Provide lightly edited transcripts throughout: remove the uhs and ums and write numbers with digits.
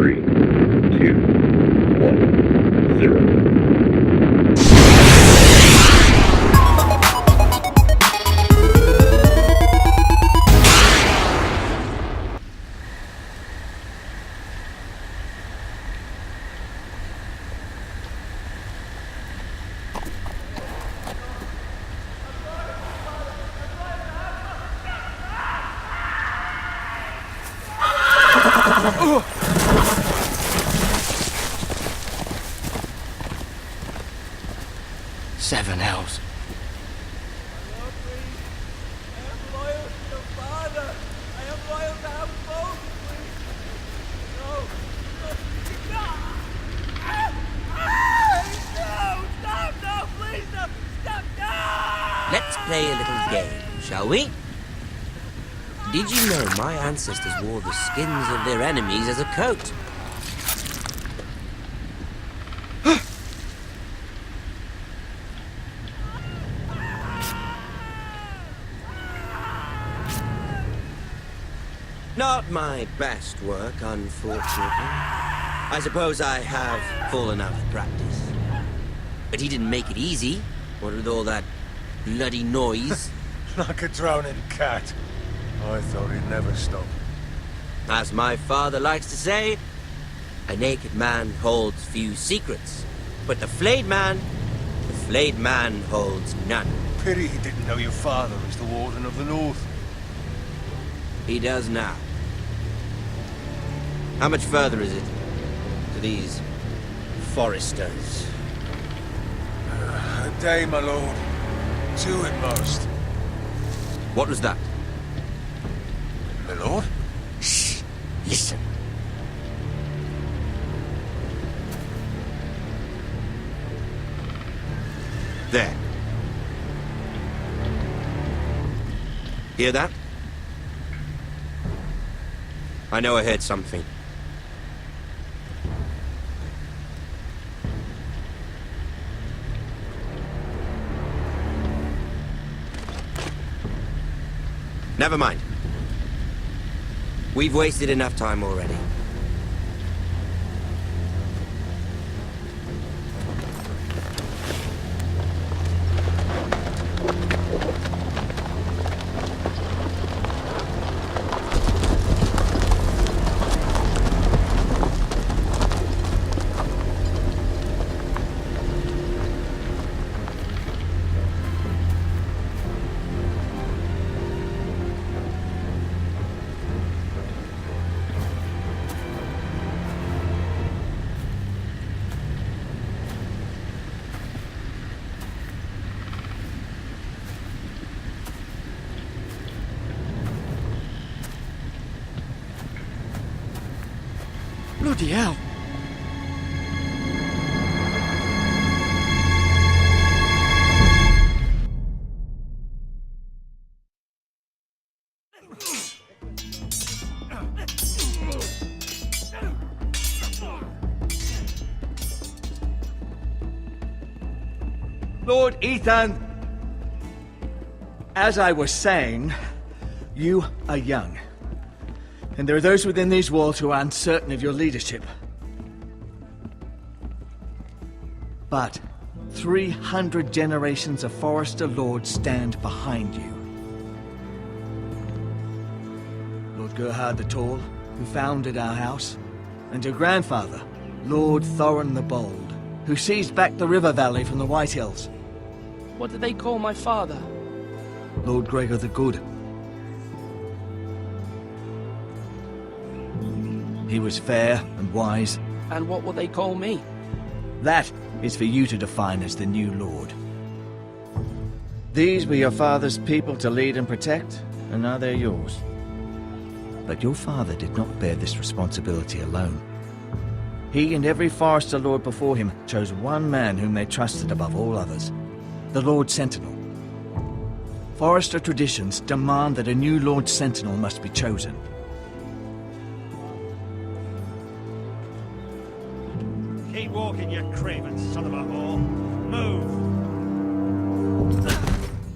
3, 2, 1, 0. Seven hells. Let's play a little game, shall we? Did you know my ancestors wore the skins of their enemies as a coat? Not my best work, unfortunately. I suppose I have fallen out of practice. But he didn't make it easy, what with all that bloody noise. Like a drowning cat. I thought he'd never stop. As my father likes to say, a naked man holds few secrets, but the flayed man holds none. Pity he didn't know your father was the Warden of the North. He does now. How much further is it to these foresters? A day, my lord. 2 at most. What was that? My lord? Shh! Listen. There. Hear that? I know I heard something. Never mind. We've wasted enough time already. Bloody hell. Lord Ethan, as I was saying, you are young. And there are those within these walls who are uncertain of your leadership. But 300 generations of Forester Lords stand behind you. Lord Gerhard the Tall, who founded our house, and your grandfather, Lord Thorin the Bold, who seized back the river valley from the White Hills. What did they call my father? Lord Gregor the Good. He was fair and wise. And what will they call me? That is for you to define as the new lord. These were your father's people to lead and protect, and now they're yours. But your father did not bear this responsibility alone. He and every Forester Lord before him chose one man whom they trusted above all others, the Lord Sentinel. Forester traditions demand that a new Lord Sentinel must be chosen. Keep walking, you craven son of a whore. Move!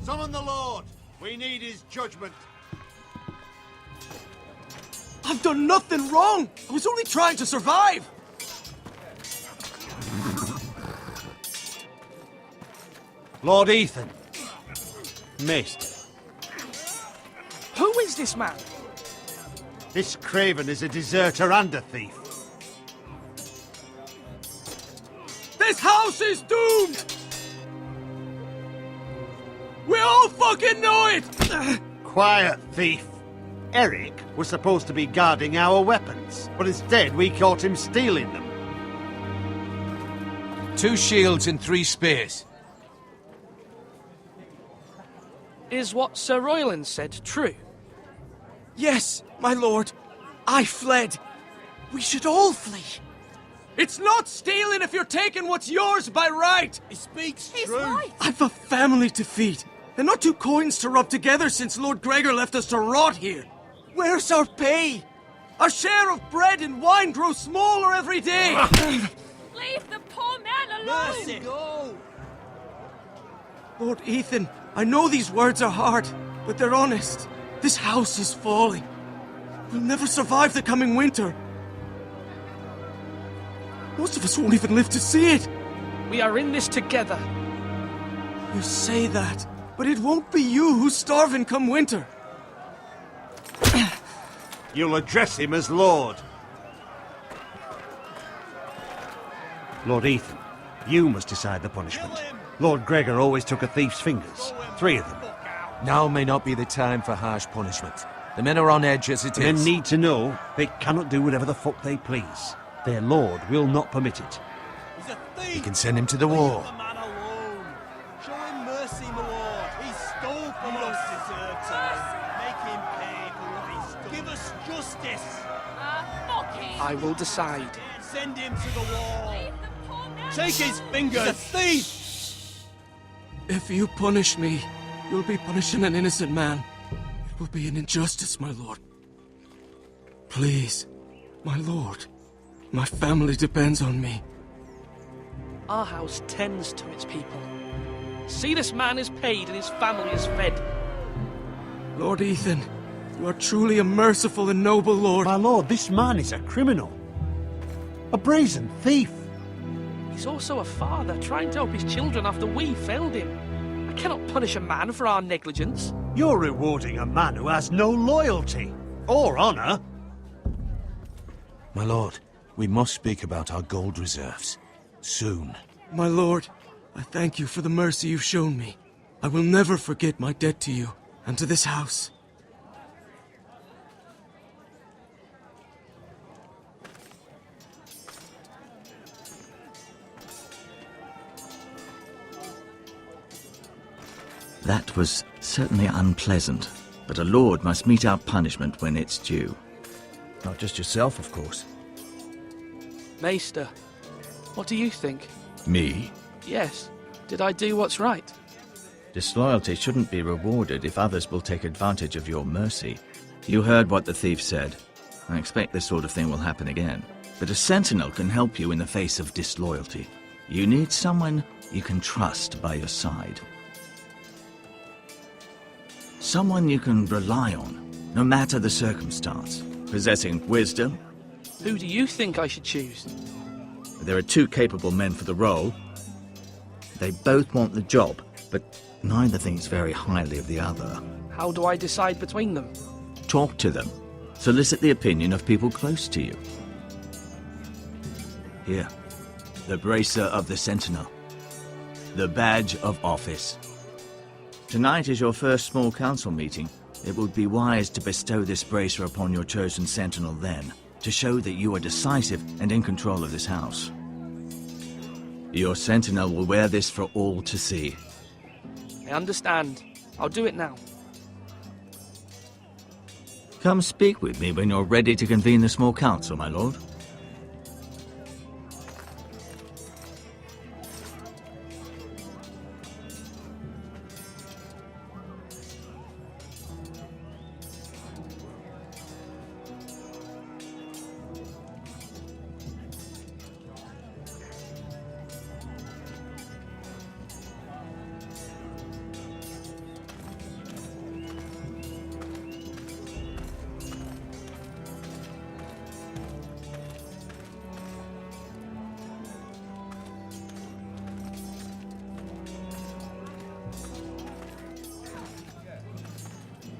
Summon the Lord! We need his judgment. I've done nothing wrong! I was only trying to survive! Lord Ethan. Missed. Who is this man? This craven is a deserter and a thief. This house is doomed! We all fucking know it! Quiet, thief. Eric was supposed to be guarding our weapons, but instead we caught him stealing them. 2 shields and 3 spears. Is what Sir Royland said true? Yes, my lord. I fled. We should all flee. It's not stealing if you're taking what's yours by right. He speaks He's true. right. I've a family to feed, and not 2 coins to rub together since Lord Gregor left us to rot here. Where's our pay? Our share of bread and wine grows smaller every day. Leave the poor man alone. Mercy. Go. Lord Ethan, I know these words are hard, but they're honest. This house is falling. We'll never survive the coming winter. Most of us won't even live to see it. We are in this together. You say that, but it won't be you who's starving come winter. You'll address him as Lord. Lord Ethan, you must decide the punishment. Lord Gregor always took a thief's fingers. 3 of them. Now may not be the time for harsh punishment. The men are on edge as it The men is. need to know they cannot do whatever the fuck they please. Their lord will not permit it. He's a thief. You can send him to the war. Leave the man alone. Show him mercy, my lord. He stole from us. Make him pay for what he stole. Give us justice. Fuck him. I will decide. Send him to the wall. Leave the poor man Take his alone. fingers. He's a thief. If you punish me, you'll be punishing an innocent man. It will be an injustice, my lord. Please, my lord. My family depends on me. Our house tends to its people. See, this man is paid and his family is fed. Lord Ethan, you are truly a merciful and noble lord. My lord, this man is a criminal. A brazen thief. He's also a father trying to help his children after we failed him. I cannot punish a man for our negligence. You're rewarding a man who has no loyalty or honor. My lord, we must speak about our gold reserves. Soon. My lord, I thank you for the mercy you've shown me. I will never forget my debt to you and to this house. That was certainly unpleasant, but a lord must mete out punishment when it's due. Not just yourself, of course. Maester, what do you think? Me? Yes. Did I do what's right? Disloyalty shouldn't be rewarded if others will take advantage of your mercy. You heard what the thief said. I expect this sort of thing will happen again. But a sentinel can help you in the face of disloyalty. You need someone you can trust by your side. Someone you can rely on, no matter the circumstance. Possessing wisdom. Who do you think I should choose? There are 2 capable men for the role. They both want the job, but neither thinks very highly of the other. How do I decide between them? Talk to them. Solicit the opinion of people close to you. Here, the bracer of the Sentinel. The badge of office. Tonight is your first small council meeting. It would be wise to bestow this bracer upon your chosen Sentinel then, to show that you are decisive and in control of this house. Your Sentinel will wear this for all to see. I understand. I'll do it now. Come speak with me when you're ready to convene the small council, my lord.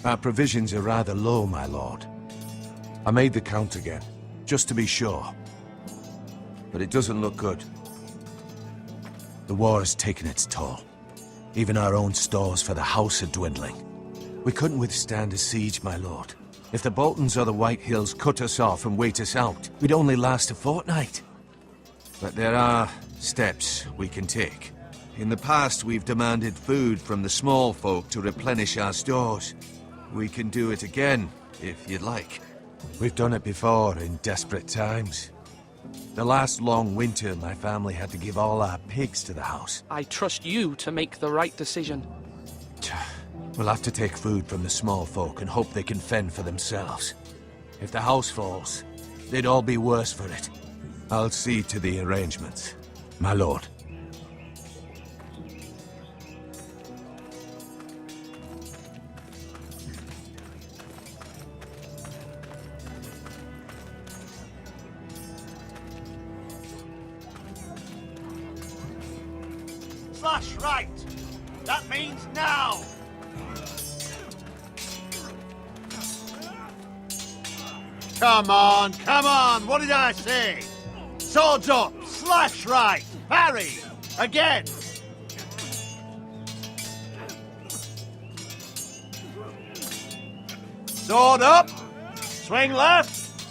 Our provisions are rather low, my lord. I made the count again, just to be sure. But it doesn't look good. The war has taken its toll. Even our own stores for the house are dwindling. We couldn't withstand a siege, my lord. If the Boltons or the White Hills cut us off and wait us out, we'd only last a fortnight. But there are steps we can take. In the past, we've demanded food from the small folk to replenish our stores. We can do it again, if you'd like. We've done it before in desperate times. The last long winter, my family had to give all our pigs to the house. I trust you to make the right decision. We'll have to take food from the small folk and hope they can fend for themselves. If the house falls, they'd all be worse for it. I'll see to the arrangements, my lord. Slash right! That means now! Come on! What did I say? Swords up! Slash right! Parry! Again! Sword up! Swing left!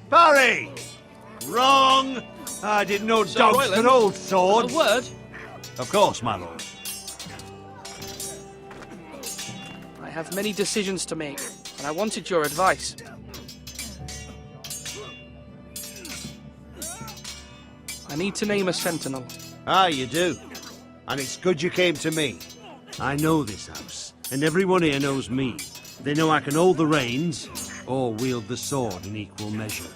Parry! Wrong! I didn't know Sir dogs Royland, could hold swords. A word? Of course, my lord. I have many decisions to make, and I wanted your advice. I need to name a sentinel. Ah, you do. And it's good you came to me. I know this house, and everyone here knows me. They know I can hold the reins, or wield the sword in equal measure.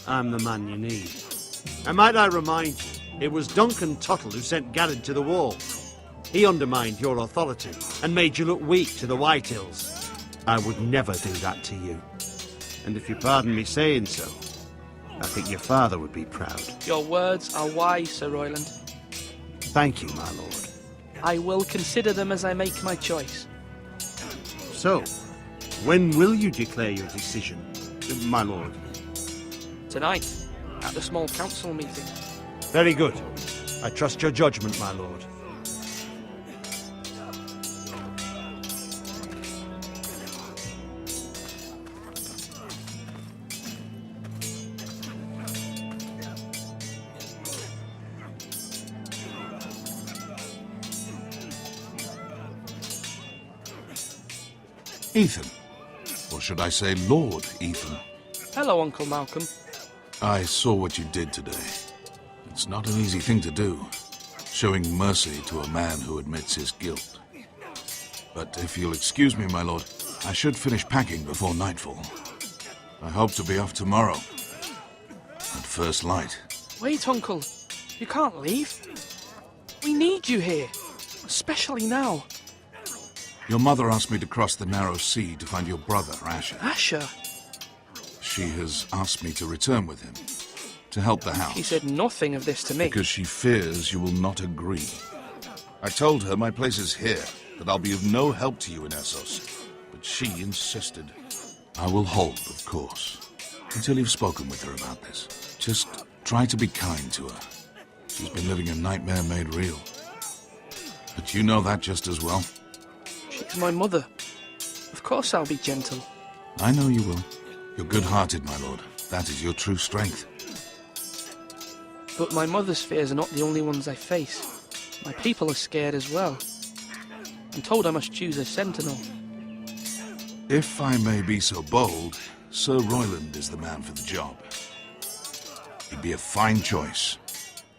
I'm the man you need. And might I remind you, it was Duncan Tuttle who sent Garrett to the wall. He undermined your authority, and made you look weak to the White Hills. I would never do that to you. And if you pardon me saying so, I think your father would be proud. Your words are wise, Sir Royland. Thank you, my lord. I will consider them as I make my choice. So, when will you declare your decision, my lord? Tonight, at the small council meeting. Very good. I trust your judgment, my lord. Ethan. Or should I say Lord Ethan? Hello, Uncle Malcolm. I saw what you did today. It's not an easy thing to do, showing mercy to a man who admits his guilt. But if you'll excuse me, my lord, I should finish packing before nightfall. I hope to be off tomorrow, at first light. Wait, Uncle. You can't leave. We need you here, especially now. Your mother asked me to cross the narrow sea to find your brother, Asher. Asher? She has asked me to return with him, to help the house. She said nothing of this to me. Because she fears you will not agree. I told her my place is here, that I'll be of no help to you in Essos. But she insisted. I will hold, of course, until you've spoken with her about this. Just try to be kind to her. She's been living a nightmare made real. But you know that just as well. She's my mother. Of course I'll be gentle. I know you will. You're good-hearted, my lord. That is your true strength. But my mother's fears are not the only ones I face. My people are scared as well. I'm told I must choose a sentinel. If I may be so bold, Sir Royland is the man for the job. He'd be a fine choice.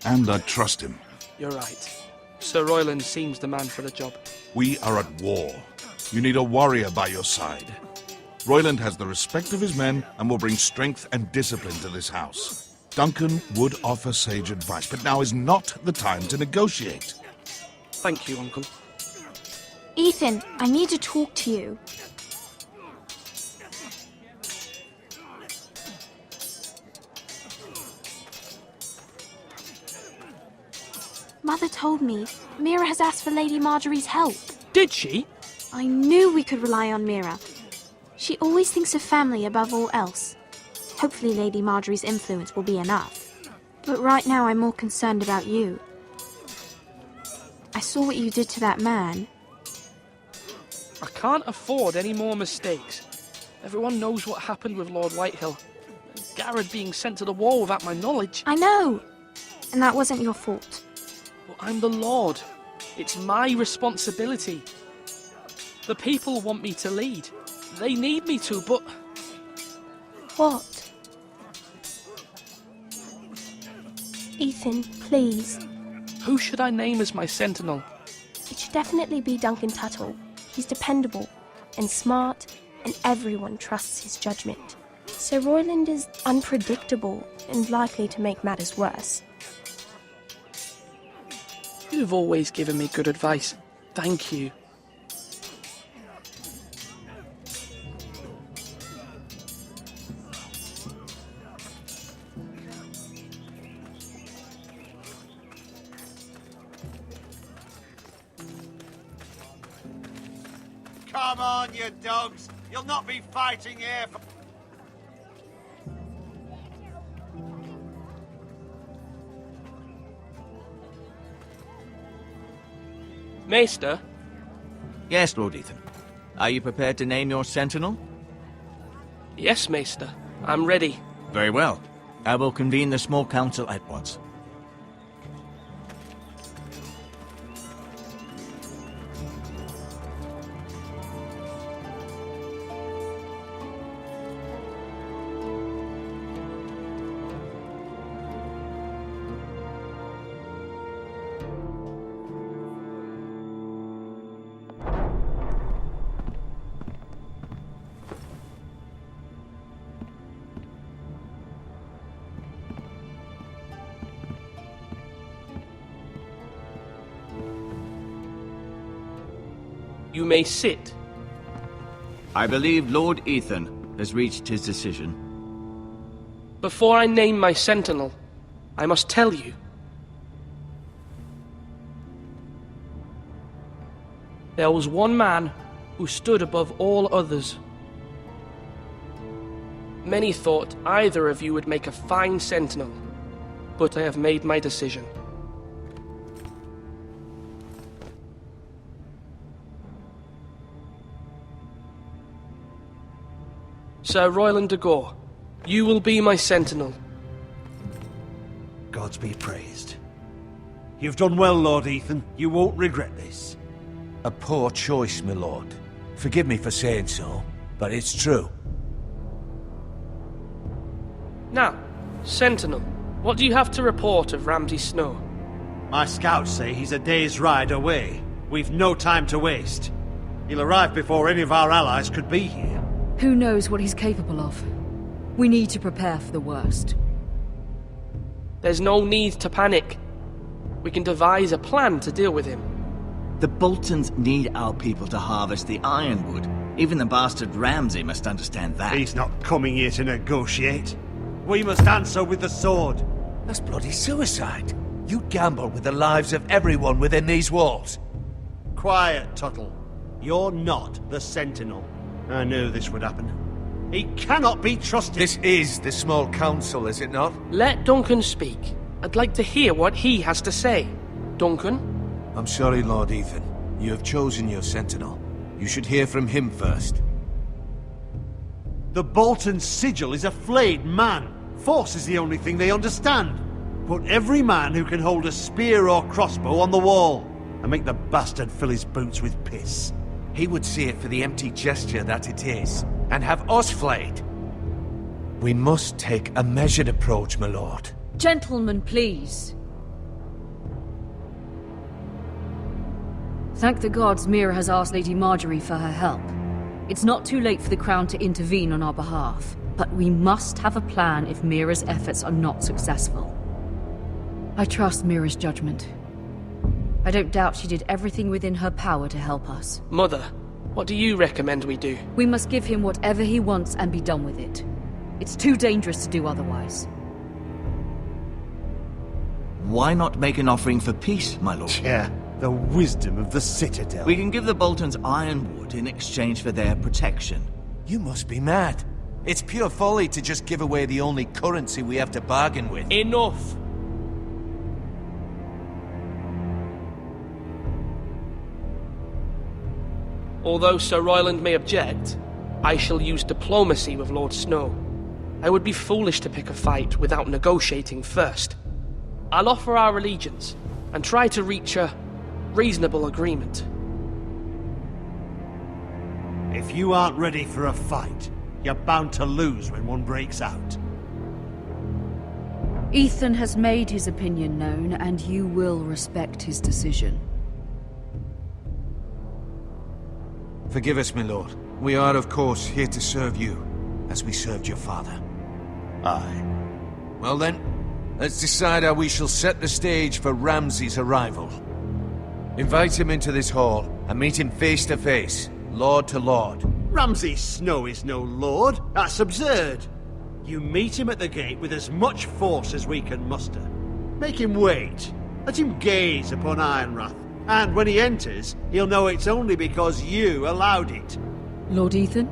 And I'd trust him. You're right. Sir Royland seems the man for the job. We are at war. You need a warrior by your side. Royland has the respect of his men and will bring strength and discipline to this house. Duncan would offer sage advice, but now is not the time to negotiate. Thank you, Uncle. Ethan, I need to talk to you. Mother told me Mira has asked for Lady Marjorie's help. Did she? I knew we could rely on Mira. She always thinks of family above all else. Hopefully Lady Marjorie's influence will be enough. But right now I'm more concerned about you. I saw what you did to that man. I can't afford any more mistakes. Everyone knows what happened with Lord Whitehill. Garrett being sent to the wall without my knowledge. I know! And that wasn't your fault. But I'm the Lord. It's my responsibility. The people want me to lead. They need me to, but... What? Ethan, please. Who should I name as my sentinel? It should definitely be Duncan Tuttle. He's dependable and smart, and everyone trusts his judgment. Sir Royland is unpredictable and likely to make matters worse. You've always given me good advice. Thank you. Come on, you dogs! You'll not be fighting here for... Maester? Yes, Lord Ethan. Are you prepared to name your sentinel? Yes, Maester. I'm ready. Very well. I will convene the small council at once. You may sit. I believe Lord Ethan has reached his decision. Before I name my sentinel, I must tell you. There was one man who stood above all others. Many thought either of you would make a fine sentinel, but I have made my decision. Sir Royland de Gore, you will be my sentinel. Gods be praised. You've done well, Lord Ethan. You won't regret this. A poor choice, my lord. Forgive me for saying so, but it's true. Now, sentinel, what do you have to report of Ramsay Snow? My scouts say he's a day's ride away. We've no time to waste. He'll arrive before any of our allies could be here. Who knows what he's capable of? We need to prepare for the worst. There's no need to panic. We can devise a plan to deal with him. The Boltons need our people to harvest the ironwood. Even the bastard Ramsay must understand that. He's not coming here to negotiate. We must answer with the sword. That's bloody suicide. You gamble with the lives of everyone within these walls. Quiet, Tuttle. You're not the Sentinel. I knew this would happen. He cannot be trusted. This is the small council, is it not? Let Duncan speak. I'd like to hear what he has to say. Duncan? I'm sorry, Lord Ethan. You have chosen your sentinel. You should hear from him first. The Bolton sigil is a flayed man. Force is the only thing they understand. Put every man who can hold a spear or crossbow on the wall, and make the bastard fill his boots with piss. He would see it for the empty gesture that it is, and have us flayed. We must take a measured approach, my lord. Gentlemen, please. Thank the gods Mira has asked Lady Marjorie for her help. It's not too late for the Crown to intervene on our behalf, but we must have a plan if Mira's efforts are not successful. I trust Mira's judgment. I don't doubt she did everything within her power to help us. Mother, what do you recommend we do? We must give him whatever he wants and be done with it. It's too dangerous to do otherwise. Why not make an offering for peace, my lord? Yeah, the wisdom of the Citadel. We can give the Boltons ironwood in exchange for their protection. You must be mad. It's pure folly to just give away the only currency we have to bargain with. Enough! Although Sir Royland may object, I shall use diplomacy with Lord Snow. I would be foolish to pick a fight without negotiating first. I'll offer our allegiance and try to reach a reasonable agreement. If you aren't ready for a fight, you're bound to lose when one breaks out. Ethan has made his opinion known, and you will respect his decision. Forgive us, my lord. We are, of course, here to serve you, as we served your father. Aye. Well then, let's decide how we shall set the stage for Ramsay's arrival. Invite him into this hall, and meet him face to face, lord to lord. Ramsay Snow is no lord. That's absurd. You meet him at the gate with as much force as we can muster. Make him wait. Let him gaze upon Ironrath. And when he enters, he'll know it's only because you allowed it. Lord Ethan?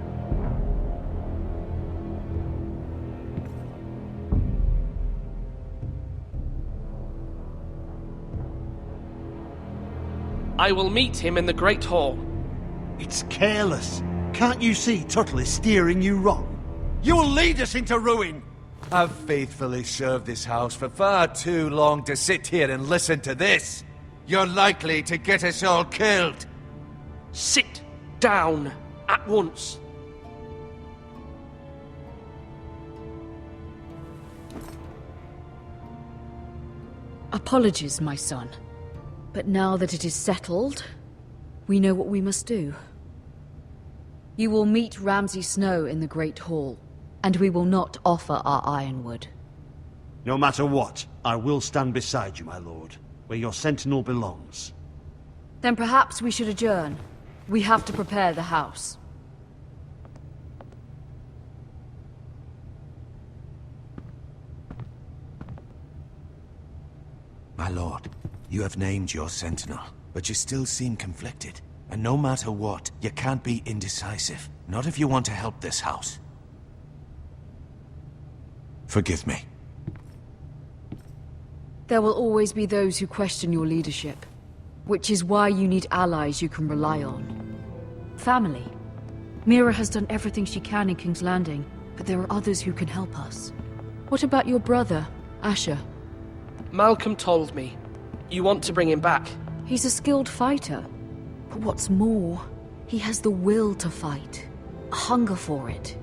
I will meet him in the Great Hall. It's careless. Can't you see Tuttle is steering you wrong? You'll lead us into ruin! I've faithfully served this house for far too long to sit here and listen to this. You're likely to get us all killed. Sit down at once. Apologies, my son. But now that it is settled, we know what we must do. You will meet Ramsay Snow in the Great Hall, and we will not offer our ironwood. No matter what, I will stand beside you, my lord, where your sentinel belongs. Then perhaps we should adjourn. We have to prepare the house. My lord, you have named your sentinel, but you still seem conflicted. And no matter what, you can't be indecisive. Not if you want to help this house. Forgive me. There will always be those who question your leadership, which is why you need allies you can rely on. Family. Mira has done everything she can in King's Landing, but there are others who can help us. What about your brother, Asher? Malcolm told me. You want to bring him back? He's a skilled fighter. But what's more, he has the will to fight. A hunger for it.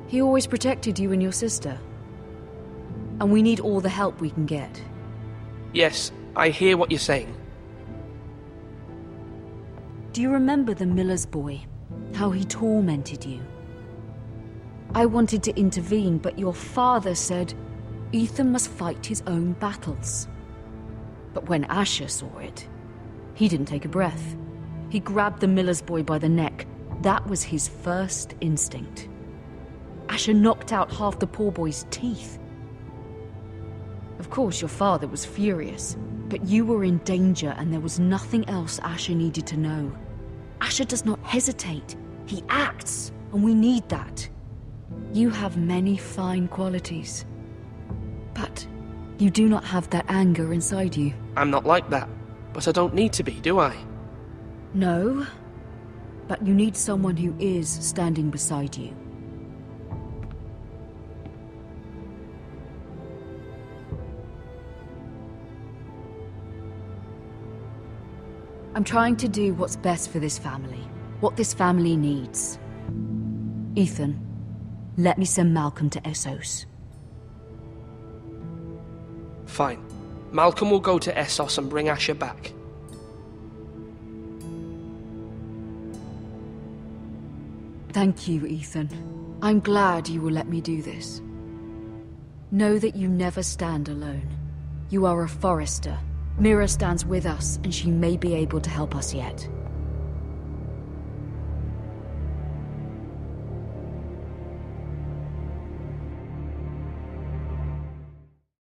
He always protected you and your sister. And we need all the help we can get. Yes, I hear what you're saying. Do you remember the miller's boy? How he tormented you? I wanted to intervene, but your father said Ethan must fight his own battles. But when Asher saw it, he didn't take a breath. He grabbed the miller's boy by the neck. That was his first instinct. Asher knocked out half the poor boy's teeth. Of course, your father was furious, but you were in danger and there was nothing else Asher needed to know. Asher does not hesitate. He acts, and we need that. You have many fine qualities, but you do not have that anger inside you. I'm not like that, but I don't need to be, do I? No, but you need someone who is standing beside you. I'm trying to do what's best for this family, what this family needs. Ethan, let me send Malcolm to Essos. Fine. Malcolm will go to Essos and bring Asher back. Thank you, Ethan. I'm glad you will let me do this. Know that you never stand alone. You are a Forester. Mira stands with us, and she may be able to help us yet.